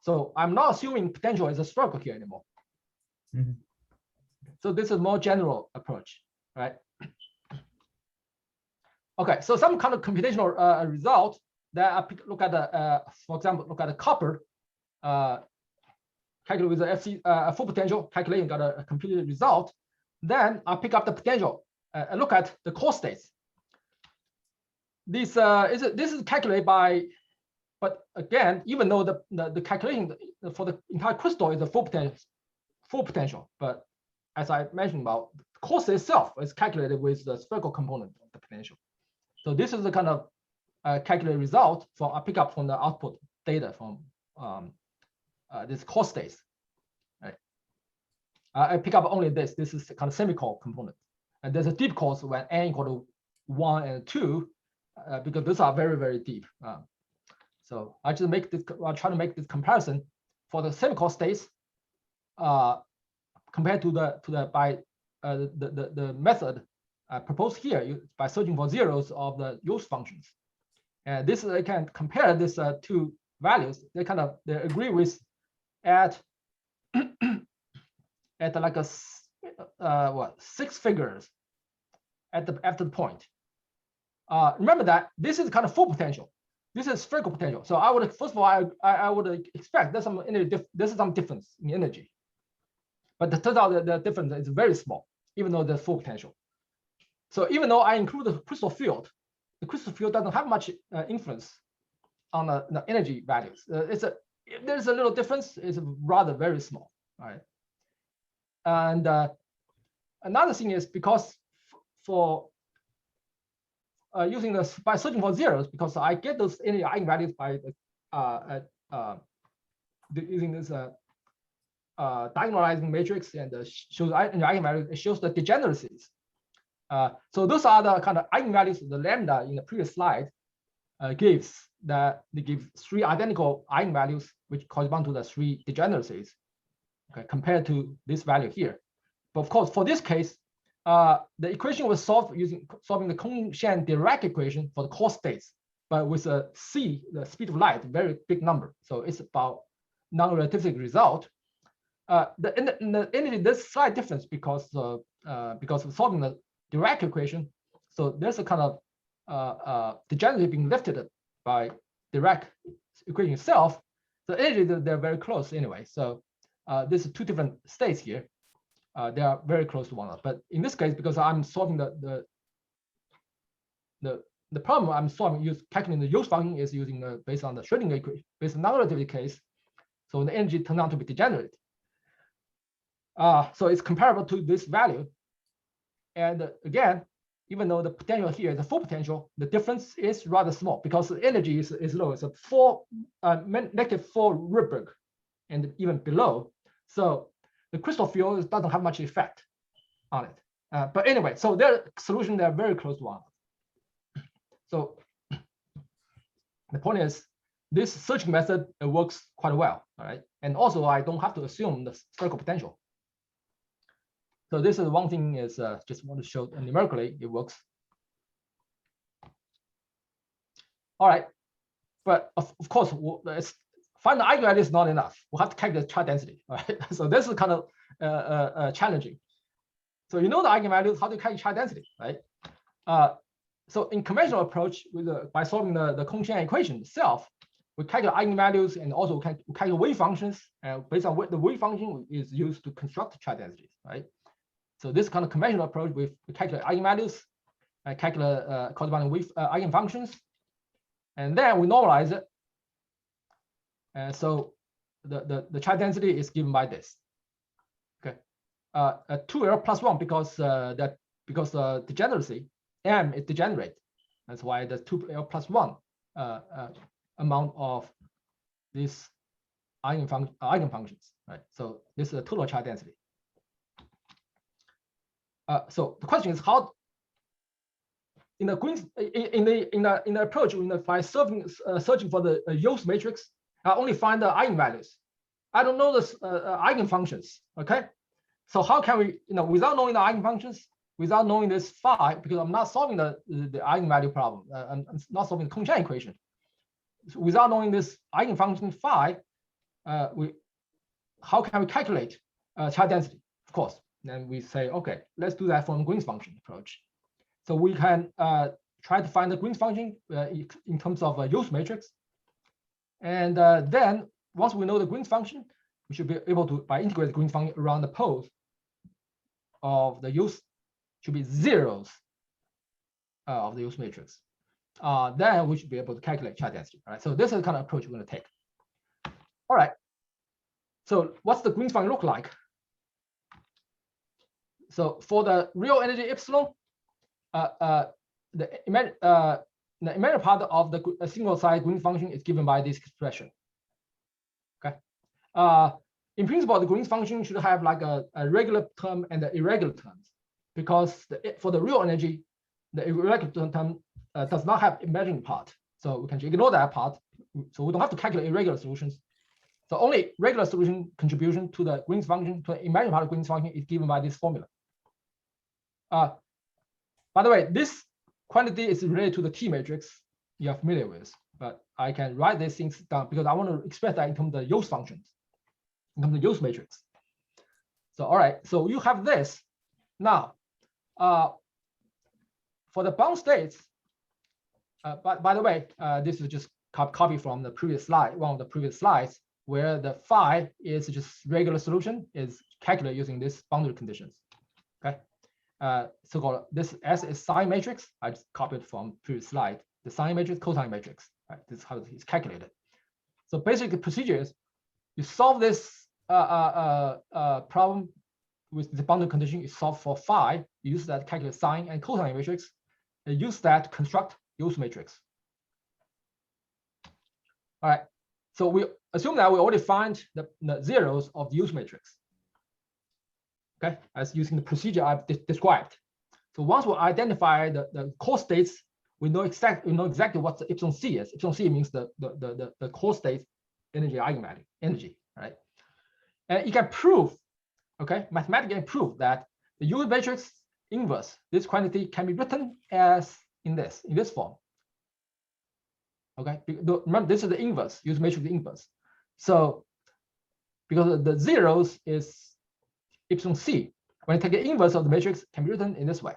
So I'm not assuming potential is a spherical here anymore. Mm-hmm. So this is a more general approach, right? Okay, so some kind of computational result that I look at for example, look at the copper, calculate with the FC full potential, calculating, got a computed result. Then I pick up the potential and look at the core states. This is calculated by, but again, even though the calculation for the entire crystal is a full potential, but as I mentioned about, the core state itself is calculated with the spherical component of the potential. So this is the kind of calculated result I pick up from the output data from this core states. I pick up only this. This is the kind of spherical component. And there's a deep course when n equal to 1 and 2, because those are very, very deep. So I just make this. I'll try to make this comparison for the spherical states compared to the method proposed here by searching for zeros of the use functions. And this I can compare these two values. They agree with at like a 6 figures after the point. Remember that this is kind of full potential. This is spherical potential. So I would, first of all, I would expect there's some energy, there's some difference in energy. But it turns out that the difference is very small, even though there's full potential. So even though I include the crystal field doesn't have much influence on the energy values. There's a little difference. It's rather very small. All right. And another thing is because for using this by searching for zeros, because I get those energy eigenvalues by using this diagonalizing matrix and shows eigenvalues. It shows the degeneracies. So those are the kind of eigenvalues the lambda in the previous slide gives. That they give 3 identical eigenvalues which correspond to the 3 degeneracies. Okay, compared to this value here. But of course, for this case, the equation was solving the Kong-Shan-Dirac equation for the core states, but with a c, the speed of light, very big number. So it's about non-relativistic result. The energy, there's slight difference because of solving the Dirac equation. So there's a kind of degeneracy being lifted by Dirac equation itself. The energy, they're very close anyway. So this is 2 different states here. They are very close to one another. But in this case, because I'm solving the problem I'm solving, calculating the use function is using based on the Schrodinger equation, based on non-relativity case. So the energy turns out to be degenerate. So it's comparable to this value. And again, even though the potential here is a full potential, the difference is rather small because the energy is low. It's a -4 Rydberg and even below. So the crystal field doesn't have much effect on it. But anyway, so their solution, they're very close to one. So the point is, this searching method, it works quite well, all right? And also, I don't have to assume the spherical potential. So this is one thing is just want to show numerically it works. All right, but of course, find the eigenvalue is not enough. We'll have to calculate charge density. All right, so this is kind of challenging. So you know the eigenvalues, how to calculate charge density, right? So in conventional approach, by solving the Kong-Shan equation itself, we calculate eigenvalues and also we calculate wave functions. And based on what the wave function is used to construct charge densities, right? So this kind of conventional approach, we calculate eigenvalues, calculate corresponding wave eigenfunctions, and then we normalize it. And so the charge density is given by this. Okay, 2L plus 1 because degeneracy m is degenerate. That's why the 2L plus 1 amount of these eigenfunctions, right? So this is the total charge density. So the question is how in the approach by searching for the Yost matrix, I only find the eigenvalues. I don't know the eigenfunctions. Okay, so how can we, without knowing the eigenfunctions, without knowing this phi, because I'm not solving the eigenvalue problem, I'm not solving the Kong-Shan equation. So without knowing this eigenfunction phi, how can we calculate charge density? Of course, then we say, okay, let's do that from Green's function approach. So we can try to find the Green's function in terms of a Yost matrix. And then once we know the Green's function, we should be able to, by integrating Green's function around the poles of the Yost, should be zeros of the Yost matrix. Then we should be able to calculate charge density. All right, so this is the kind of approach we're going to take. All right, so what's the Green's function look like? So for the real energy epsilon, the imaginary part of the single side Green function is given by this expression. Okay, in principle, the Green's function should have like a regular term and the irregular terms, because for the real energy, the irregular term does not have imaginary part. So we can ignore that part. So we don't have to calculate irregular solutions. So only regular solution contribution to the Green's function, to the imaginary part of Green's function, is given by this formula. By the way, this quantity is related to the T matrix you're familiar with, but I can write these things down because I want to express that in terms of the Yost functions, in terms of the Yost matrix. So all right, so you have this. Now, for the bound states, by the way, this is just copy from the previous slide, one of the previous slides, where the phi is just regular solution is calculated using this boundary conditions. Okay, so-called this S is sign matrix. I just copied from previous slide. The sign matrix, cosine matrix. Right, this is how it's calculated. So basically, the procedure is you solve this problem with the boundary condition. You solve for phi. You use that to calculate sine and cosine matrix. And use that to construct Yost matrix. All right. So we assume that we already find the zeros of the Yost matrix. Okay, as using the procedure I've described. So once we identify the core states, we know exactly what the epsilon c is. Epsilon c means the core state energy eigenvalue energy, right? And you can prove, okay, mathematically prove that the Yost matrix inverse, this quantity, can be written as in this form. Okay, remember this is the inverse, Yost matrix inverse. So because the zeros is epsilon c, when you take the inverse of the matrix, can be written in this way.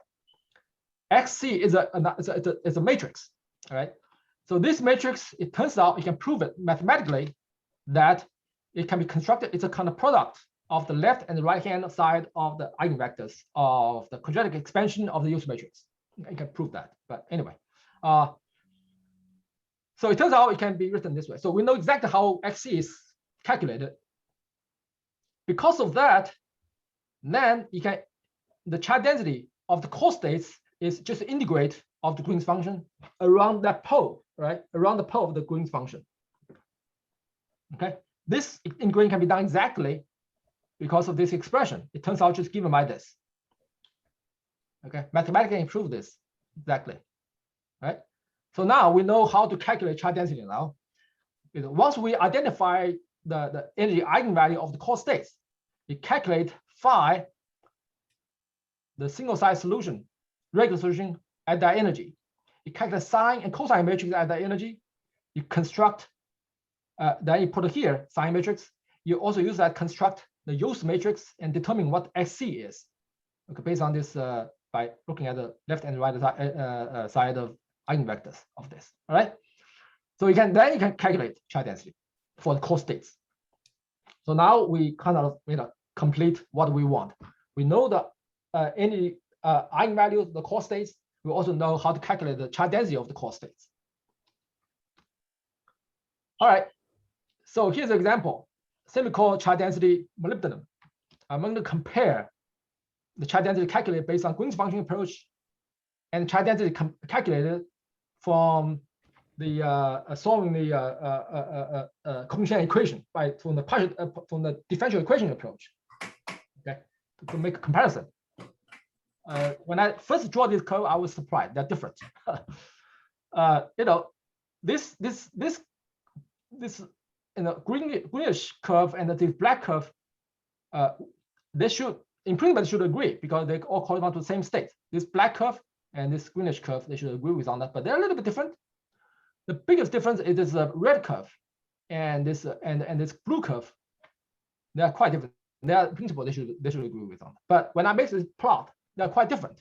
XC is a matrix, all right? So this matrix, it turns out you can prove it mathematically that it can be constructed. It's a kind of product of the left and the right hand side of the eigenvectors of the quadratic expansion of the Yost matrix. You can prove that, but anyway. So it turns out it can be written this way. So we know exactly how XC is calculated. Because of that, then you can, the charge density of the core states is just integrate of the Green's function around that pole, right? Around the pole of the Green's function. Okay, this integration can be done exactly because of this expression. It turns out just given by this. Okay, mathematically improve this exactly, right? So now we know how to calculate charge density now. Once we identify the energy eigenvalue of the core states, you calculate phi, the single side solution, regular solution at that energy. You calculate sine and cosine matrix at that energy. You construct, then you put it here, sine matrix. You also use that construct the Yost matrix and determine what SC is. Okay, based on this, by looking at the left and right side of eigenvectors of this. All right. So you can calculate charge density for the core states. So now we kind of complete what we want. We know the any eigenvalue of the core states. We also know how to calculate the charge density of the core states. All right. So here's an example. Semi-core charge density molybdenum. I'm going to compare the charge density calculated based on Green's function approach and charge density calculated from the solving the Coefficient equation from the differential equation approach. Okay, to make a comparison. When I first draw this curve, I was surprised. They're different. This greenish curve and the black curve, they should, in principle, should agree because they all correspond to the same state. This black curve and this greenish curve, they should agree with on that, but they're a little bit different. The biggest difference is this red curve and this this blue curve. They are quite different. They are in principle, they should agree with on. But when I make this plot, they are quite different.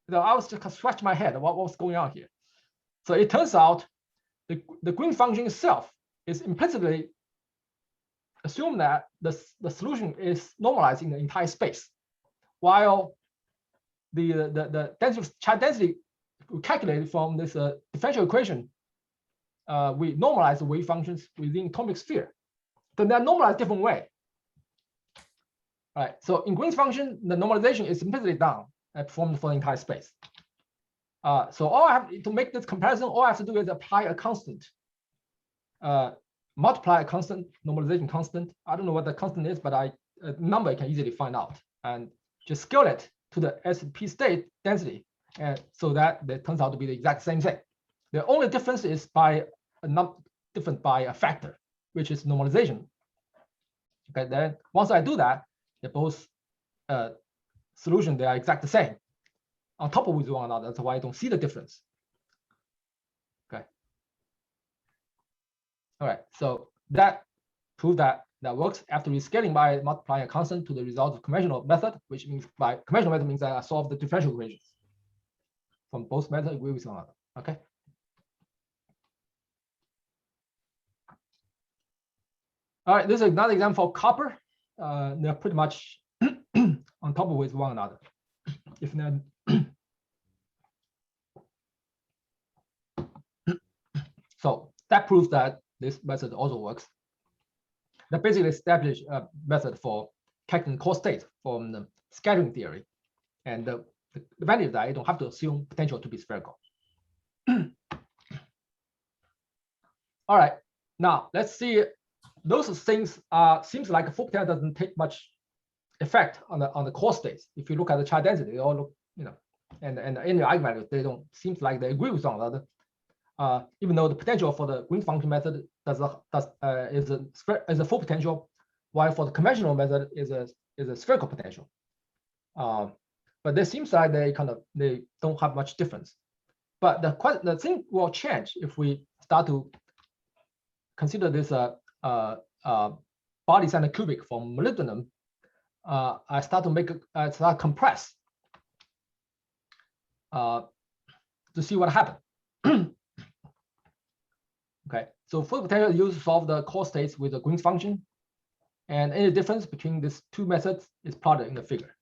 So I was just scratching my head what was going on here. So it turns out the Green function itself is implicitly assume that the solution is normalized in the entire space, while the density, charge density calculated from this differential equation, we normalize the wave functions within atomic sphere. Then they're normalized different way. All right. So in Green's function, the normalization is implicitly done and performed for the entire space. So all I have to make this comparison, all I have to do is apply a constant multiply a constant, normalization constant. I don't know what the constant is, but a number I can easily find out, and just scale it to the SP state density, and so that it turns out to be the exact same thing. The only difference is by a factor, which is normalization. Okay, then once I do that, they're both solutions, they are exactly the same on top of with one another. That's why I don't see the difference. Okay. All right, so that proves that works after rescaling by multiplying a constant to the result of conventional method, which means by conventional method means that I solve the differential equations from both methods agree with one another. Okay. All right, this is another example of copper. They're pretty much on top of with one another. If not, so that proves that this method also works. That basically established a method for calculating core state from the scattering theory, and the advantage is that you don't have to assume potential to be spherical. All right, now let's see. Those things seems like a full potential doesn't take much effect on the core states. If you look at the charge density, they all look, and in the eigenvalues, they don't seems like they agree with one another. Even though the potential for the Green function method is a full potential, while for the conventional method is a spherical potential. But it seems like they don't have much difference. But the thing will change if we start to consider this body center cubic from molybdenum. I start to compress to see what happened. Okay, so full potential used to solve the core states with the Green function, and any difference between these two methods is plotted in the figure.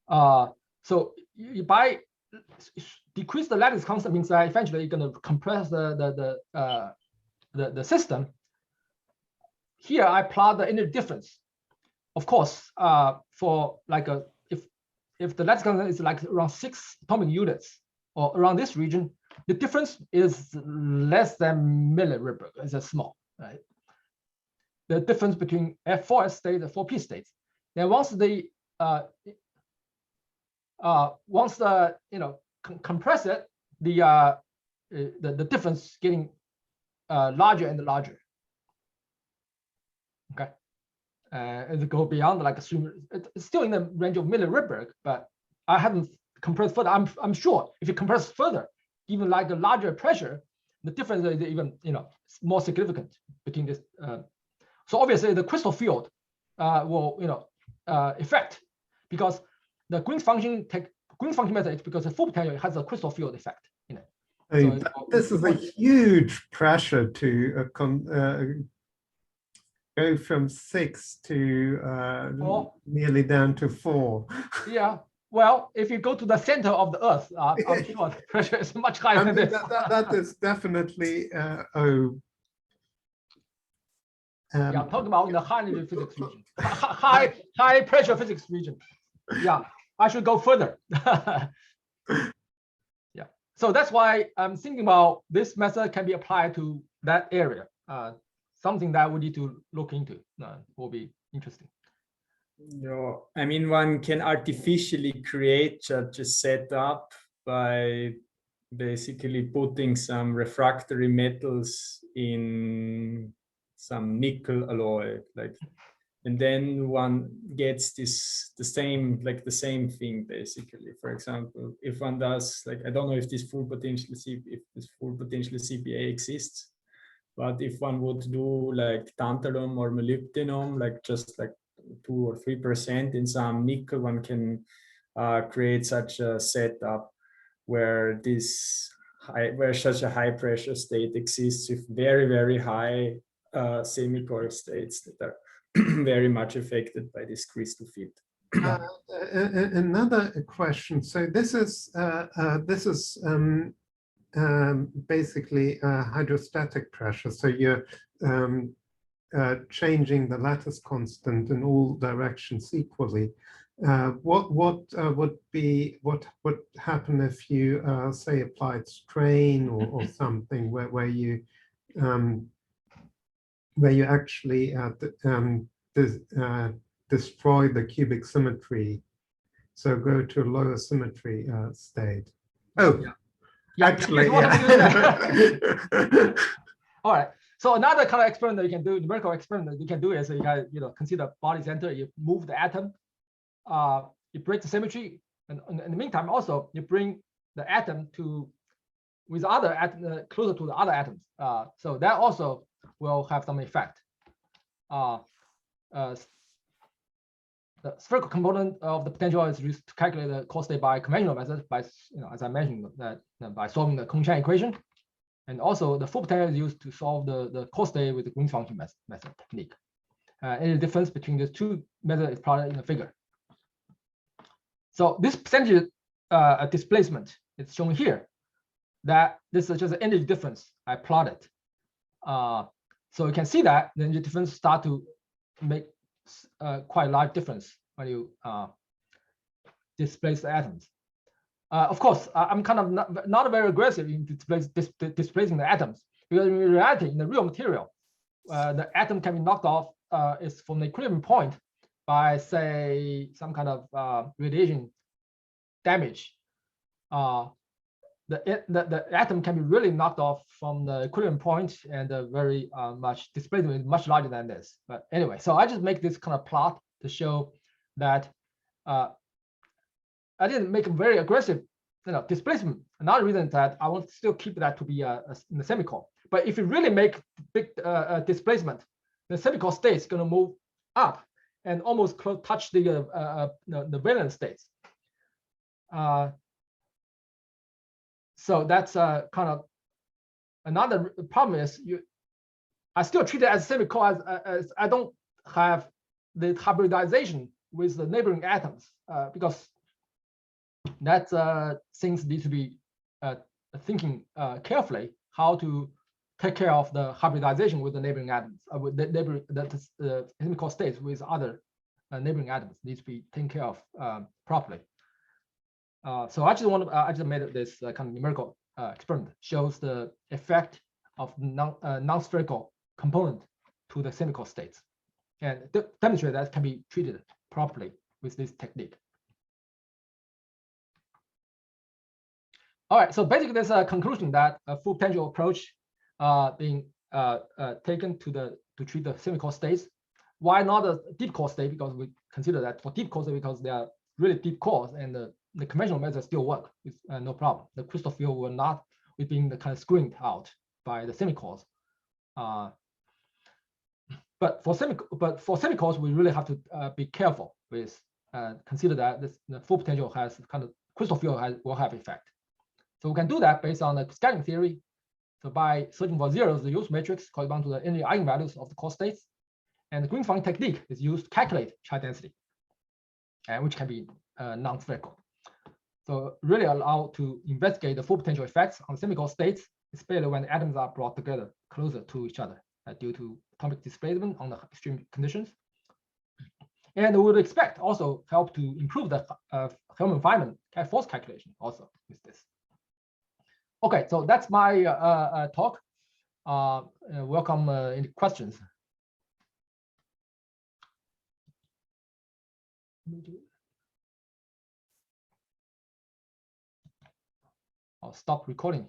So by decrease the lattice constant means that eventually you're going to compress the system. Here I plot the energy difference. Of course, for like if the lattice constant is like around 6 atomic units or around this region, the difference is less than milliripple. It's small, right? The difference between F4S state and 4P states. Then once the compress it, the difference getting larger and larger. Okay, as it go beyond like it's still in the range of milliripple, but I haven't compressed further. I'm sure if you compress further, even like a larger pressure, the difference is even more significant between this. So obviously the crystal field will effect, because the Green function method, because the full potential has a crystal field effect in it. So this is a huge pressure to go from 6 to nearly down to 4. Yeah. Well, if you go to the center of the Earth, I'm sure the pressure is much higher than this. That is definitely yeah, I'm talking about in the high energy physics region, high pressure physics region. Yeah, I should go further. Yeah, so that's why I'm thinking about this method can be applied to that area. Something that we need to look into will be interesting. Yeah, I mean, one can artificially create such a setup by basically putting some refractory metals in some nickel alloy, and then one gets the same thing basically. For example, if one does I don't know if this full potential CPA exists, but if one would do tantalum or molybdenum, just 2 or 3% in some nickel, one can create such a setup where such a high pressure state exists with very, very high semi-core states that are very much affected by this crystal field. Another question. So this is basically hydrostatic pressure. So you're changing the lattice constant in all directions equally. What would happen if you say applied strain or something where you where you actually destroy the cubic symmetry. So go to a lower symmetry state. Oh, Yeah, actually, you want to do yeah. that. All right. So another kind of experiment that you can do, numerical experiment you can do is you can consider body center. You move the atom, you break the symmetry, and in the meantime also you bring the atom to with other atom closer to the other atoms. So that also will have some effect. The spherical component of the potential is used to calculate the core state by conventional method, by as I mentioned that by solving the Kung-Chang equation, and also the full potential is used to solve the core state with the Green's function method technique. Any difference between the two methods is plotted in the figure. So this percentage displacement is shown here. That this is just an energy difference I plotted. So you can see that the energy difference start to make quite a large difference when you displace the atoms. Of course, I'm kind of not very aggressive in displacing the atoms, because in reality, in the real material, the atom can be knocked off is from the equilibrium point by, say, some kind of radiation damage. The atom can be really knocked off from the equilibrium point, and very much displacement is much larger than this. But anyway, so I just make this kind of plot to show that I didn't make a very aggressive displacement. Another reason that I want to still keep that to be in the semicolon. But if you really make big displacement, the semicolon state is going to move up and almost touch the valence states. So that's kind of another problem is I still treat it as semicolon as I don't have the hybridization with the neighboring atoms because that things need to be thinking carefully how to take care of the hybridization with the neighboring atoms, with the neighboring chemical states with other neighboring atoms needs to be taken care of properly. So I just made this kind of numerical experiment shows the effect of non-spherical component to the chemical states, and demonstrate that can be treated properly with this technique. All right, so basically there's a conclusion that a full potential approach being taken to treat the chemical states. Why not a deep core state? Because we consider that for deep core state, because they are really deep cores, and the conventional methods still work with no problem. The crystal field will not be being kind of screened out by the semicores. But for semicores, we really have to be careful with consider that the full potential has kind of crystal field will have effect. So we can do that based on the scattering theory. So by searching for zeros, the use matrix corresponds to the energy eigenvalues of the core states, and the Green function technique is used to calculate charge density, and which can be non-spherical. So really allow to investigate the full potential effects on chemical states, especially when the atoms are brought together closer to each other due to atomic displacement on the extreme conditions. And we would expect also help to improve the Helmholtz-Feynman force calculation also with this. Okay, so that's my talk. Welcome any questions. I'll stop recording.